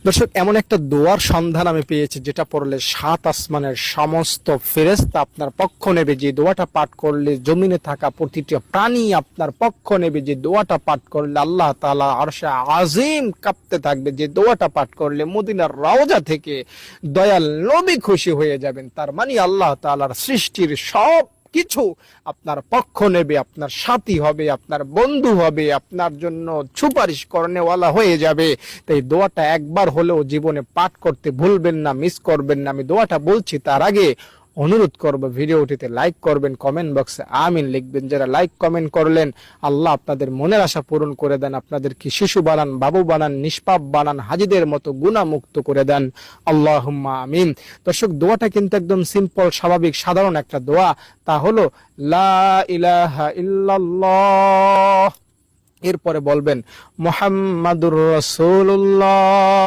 দর্শক, এমন একটা দোয়ার সন্ধান আমি পেয়েছি যেটা পড়লে সাত আসমানের সমস্ত ফেরেশতা আপনার পক্ষ নেবে। যে দোয়াটা পাঠ করলে জমিনে থাকা প্রতিটি প্রাণী আপনার পক্ষ নেবে। যে দোয়াটা পাঠ করলে আল্লাহ তাআলা আরশে আজিম কাঁপতে থাকবে। যে দোয়াটা পাঠ করলে মদিনার রওজা থেকে দয়াল নবী খুশি হয়ে যাবেন। তার মানে আল্লাহ তাআলার সৃষ্টির সব কিছু আপনার পক্ষ নেবে, আপনার সাথী হবে, আপনার বন্ধু হবে, আপনার জন্য সুপারিশ করনেওয়ালা হয়ে যাবে। তাই দোয়াটা একবার হলেও জীবনে পাঠ করতে ভুলবেন না, মিস করবেন না। আমি দোয়াটা বলছি তার আগে অনুরোধ করব, ভিডিওটিতে লাইক করবেন, কমেন্ট বক্সে আমিন লিখবেন। যারা লাইক কমেন্ট করলেন, আল্লাহ আপনাদের মনের আশা পূরণ করে দেন, আপনাদের কি শিশু বানান, বাবু বানান, নিষ্পাপ বানান, হাজিদের মতো গুনাহমুক্ত করে দেন, আল্লাহুম্মা আমিন। দর্শক, দোয়াটা কিন্তু একদম সিম্পল, স্বাভাবিক, সাধারণ একটা দোয়া। তা হলো লা ইলাহা ইল্লাল্লাহ। এরপরে বলবেন মুহাম্মাদুর রাসূলুল্লাহ।